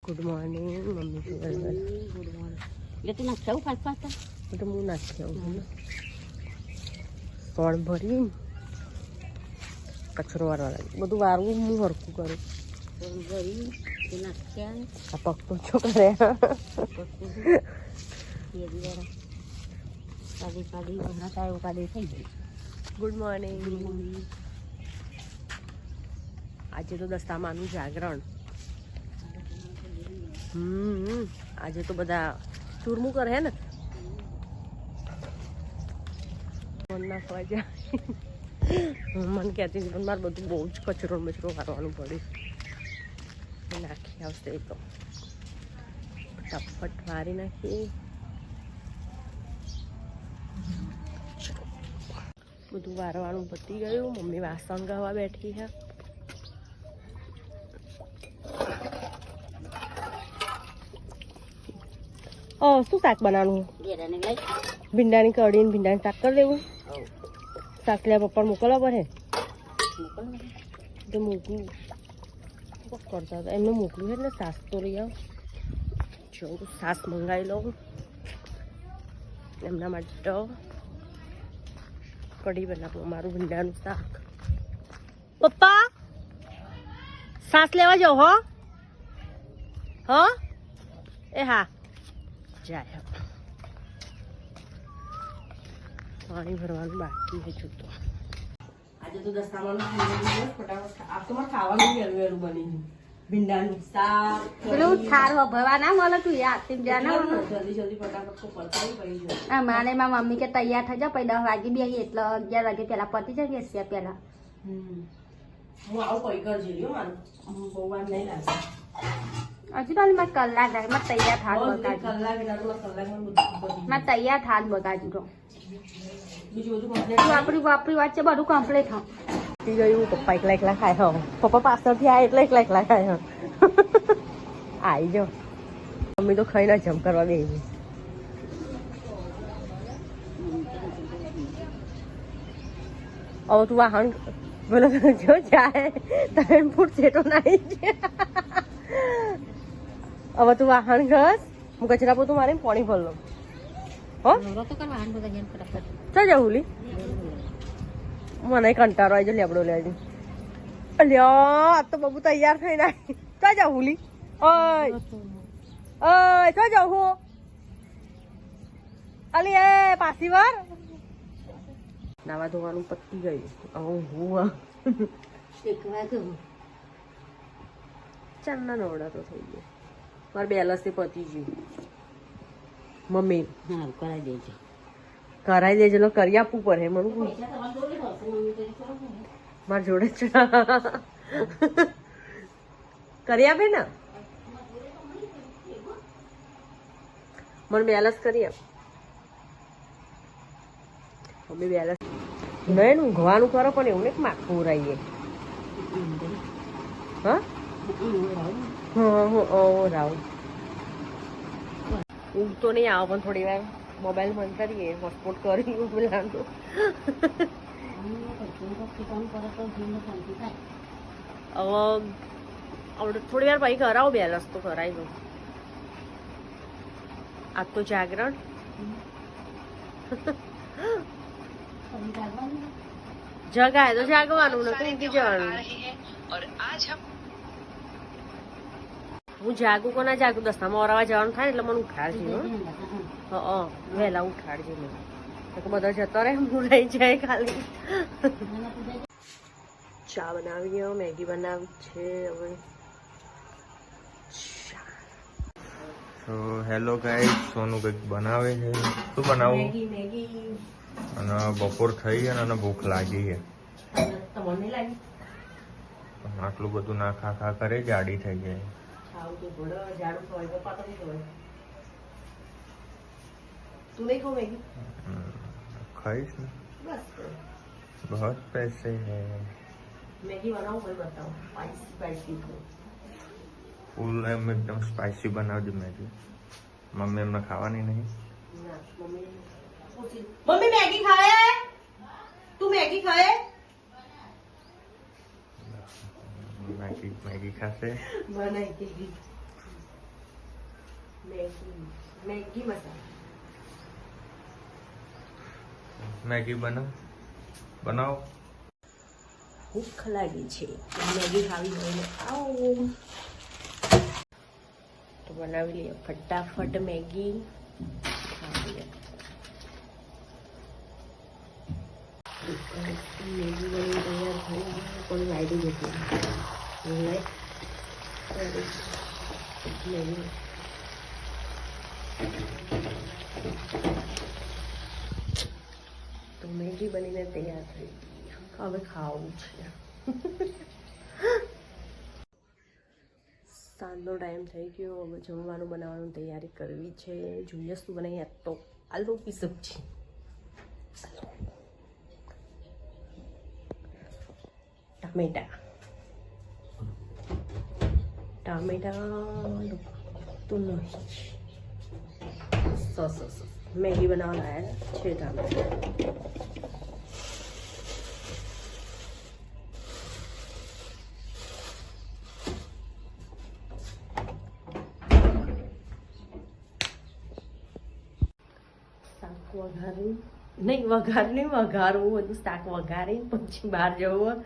Good morning mummy good morning. એટલે તું નાખ ખાવું ફાસ્ટ ફાસ્ટ તો હું નાખી આવું સોળ ભરી કચરો વારવા લાગે બધું વારવું હું હરખું કરું ભરી તું નાખ્યા આ પગ તો છો કરે કાઢી હમણાં તારું કાઢી થઈ ગઈ. ગુડ મોર્નિંગ આજે તો દસ્તામાનું જાગરણ. આજે તો બધા ચૂરમું કરે હે ને મન નાખવા જાય મને કહેતી હતી પણ મારે બધું બહુ જ કચરો મચરો વારવાનું પડ્યું નાખી આવશે એ તો ફટાફટ વારી નાખી બધું વારવાનું પતી ગયું. મમ્મી વાસણ ગાવા બેઠી છે. શું શાક બનાવવાનું? ભીંડાની કઢી ને ભીંડાની શાક કરી દેવું. શાક લેવા પપ્પા મોકલવા પડે તો મોકલું કરતા હતા એમને મોકલ્યું એટલે સાસ તો લઈ આવ જો સાસ મંગાવી લઉં એમના માટે કઢી બનાવું અમારું ભીંડાનું શાક. પપ્પા સાસ લેવા જાઓ હો હો એ હા જાય પાણી ભરવાનું બાકી છે છૂટો. આજે તો દસ્તામાનું ફટાફટ આ તો મારે ખાવાનું વહેલું વહેલું બની ગયું. ભીંડાનું શાક પેલું થાર ભરવા ના મળે તું યાદ જલ્દી જલ્દી ફટાફટ પડતા પડી જાય. માને મારા મમ્મી કે તૈયાર થઈ જાવ પછી 10 વાગે બી આવી એટલે 11 વાગે પેલા પતી જાય બેસ્યા પેલા. હું આવું કઈ કરજે લ્યો મારું બહુ વાર નહીં લાગે. હજુ તો મારે કલાક લાગે મારે તૈયાર થાત બગાડ્યું. મારે તૈયાર થાત બગાડ્યું તો બીજું બધું વાપરી વાંચે બધું કમ્પ્લીટ હા. ગયું પપ્પા એકલા એકલા ખાય હો પપ્પા પાછળથી આવે એટલે એકલા એકલા ખાય હો આવી જાઓ મમ્મી તો ખાઈને જમ કરવા બેસી. હવે તું વાહન બોલો જો જાય 3 ફૂટ સેટો નાઈ હવે તું વાહન ઘસ હું કચરા પોતું મારે પાણી ભર લઉં હો ચા જવું લી મને કંટાળો આવી જાય લેબડો લેજો અલ્યો આ તો બબુ તૈયાર થઈને આવી ચા જવું લી ઓય ઓય ચા જાઉં હું અલી એ પાછી વાર નાવા ધોવાનું પતી ગયું હું ચાંદના નવડા તો થઈ ગયો મારે બેલસથી પતી ગયું. મમ્મી કરાવી દેજો કરી આપવું પડે મને મારા જોડે જ કરી આપે ને મને બેલેન્સ કરી આપ. મમ્મી બેલેન્સ નહીં ઊંઘવાનું કરો પણ એવું ને કે માખું ઉરાઈએ હા રાવ ઊંઘ તો નહીં આવો પણ થોડી વાર મોબાઈલ બંધ કરીએ હોટસ્પોટ કરી પેલાનું હવે થોડી વાર પછી કરાવો બેલેન્સ તો કરાવી દઉં. આજ તો જાગરણ જગાય તો જાગવાનું ને કઈ જવાનું. હું જાગું કો ના જાગું દસ્તામાં ઓરાવા જવાનું થાય એટલે મને ઉઠાડજે વહેલા ઉઠાડજે મને બધા જતો રહે હું રહી જાય ખાલી. ચા બનાવી મેગી બનાવી છે હવે. તો હેલો ગાઈસ સોનું કંઈક બનાવે છે. શું બનાવું? મેગી અને બપોર થઈ ગયા અને ભૂખ લાગી છે. તમને લાગી આટલું બધું ના ખા ખા કરે જાડી થઈ જાય. તું નહીં ખાવ મેગી? ખાઈશ ને बहुत पैसे है. मैगी बनाओ कोई बताओ स्पाइसी स्पाइसी फूल एकदम स्पाइसी बना दो मैगी. मम्मी हमने खाવાની નહીં. मम्मी मैगी खाए तू मैगी खाए मैगी मैगी खाते बनाई મેગી મસાલા. मैगी बनाओ. ભૂખ લાગી છે, મેગી ખાવી હોય આવો તો બનાવી લઈએ ફટાફટ મેગી ખાવી લે. મેગી બની તૈયાર થઈ પણ લાઈટી જતી મેગી. તો મેગી બનીને તૈયાર થઈ ગઈ, હવે ખાવું છે. સાંજનો ટાઈમ થઈ ગયો, હવે જમવાનું બનાવવાની તૈયારી કરવી છે. જોઈએ શું બનાવીએ તો આલુ કી સબ્જી. ટામેટા તો નહીં સરસ મેગી બનાવવા લાયા છે ટામેટા. વઘારવું બધું શાક વઘારી પછી બહાર જવું.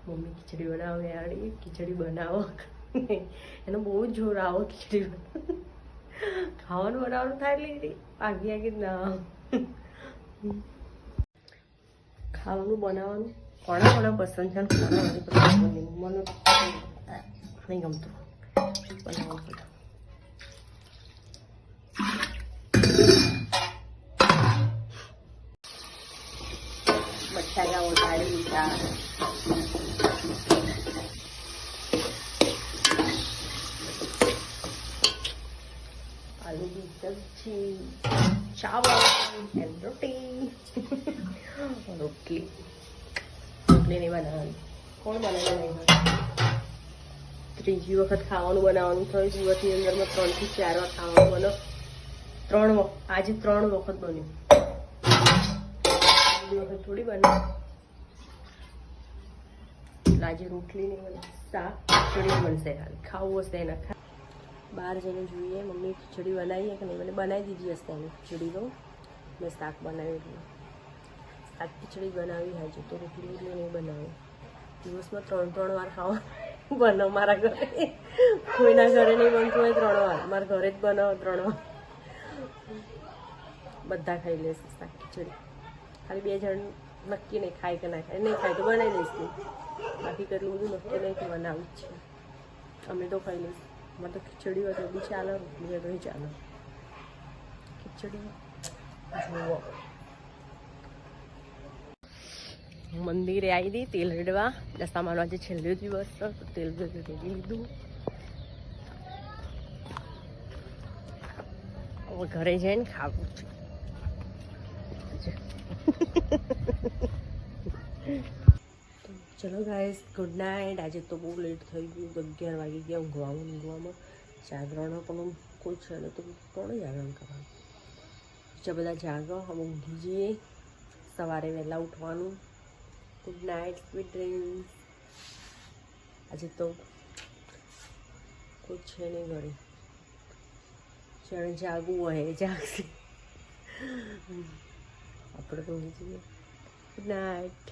મમ્મી ખીચડી બનાવે આડી ખીચડી બનાવો એનો બહુ જ જોર આવો. ખીચડી ખાવાનું બનાવવાનું થાય એટલે આગી ના ખાવાનું બનાવવાનું કોના પસંદ છે, કોના પસંદ મને નહીં ગમતું બનાવવાનું. બટાકા ઉતારી દીધા. આલુની સબ્જી, ચાવલ એન્ડ રોટલી નહીં બનાવવાની. કોણ બનાવે નહીં? ત્રીજી વખત ખાવાનું બનાવવાનું થયું. દિવસની અંદરમાં 3 થી 4 વાર ખાવાનું બનો. આજે 3 વખત બન્યું. વખત થોડી બને. આજે રોટલી નહીં બને, શાક ખીચડી બનશે. ખાવું હશે એના બહાર જઈને જોઈએ મમ્મી ખીચડી બનાવીએ કે નહીં. મને બનાવી દીધી હશે એને ખીચડી. તો મેં શાક બનાવી, શાક ખીચડી બનાવી. હાજુ તો રોટલી નહીં બનાવી. દિવસમાં 3 વાર ખાવા બનાવ. મારા ઘરે કોઈના ઘરે નહીં બનતું હોય 3 વાર, મારા ઘરે જ બનાવો 3 વાર. બધા ખાઈ લેશે શાક ખીચડી. ખાલી 2 જણ નક્કી નહીં ખાય કે ના ખાય. નહીં ખાય તો બનાવી લઈશું, બાકી કેટલું બધું નક્કી નહીં કે બનાવું જ છે. અમે તો ખાઈ લઈશું. અમારે તો ખીચડી હોય તો બી ચાલે, રોટલી હોય તો ચાલે. ખીચડી જુઓ. મંદિરે આવી હતી તેલ રેડવા. દશામાનો આજે છેલ્લો દિવસ તો તેલ રેડી લીધું. હવે ઘરે જઈને ખાવું છે. ચલો ગાઈસ, ગુડ નાઇટ. આજે તો બહુ લેટ થઈ ગયું, 11 વાગી ગયા ઊંઘવામાં. જાગરણ પણ કોઈ છે ને તો કોણે જાગરણ કરવાનું? બીજા બધા જાગો, અમે ઊંઘી જઈએ. સવારે વહેલા ઉઠવાનું. Good night, sweet dreams. આજે તો કોઈ છે નહીં ઘરે. જેણે જાગવું હોય એ જાગશે. આપણે તો ઊંઘી જઈએ. Good night.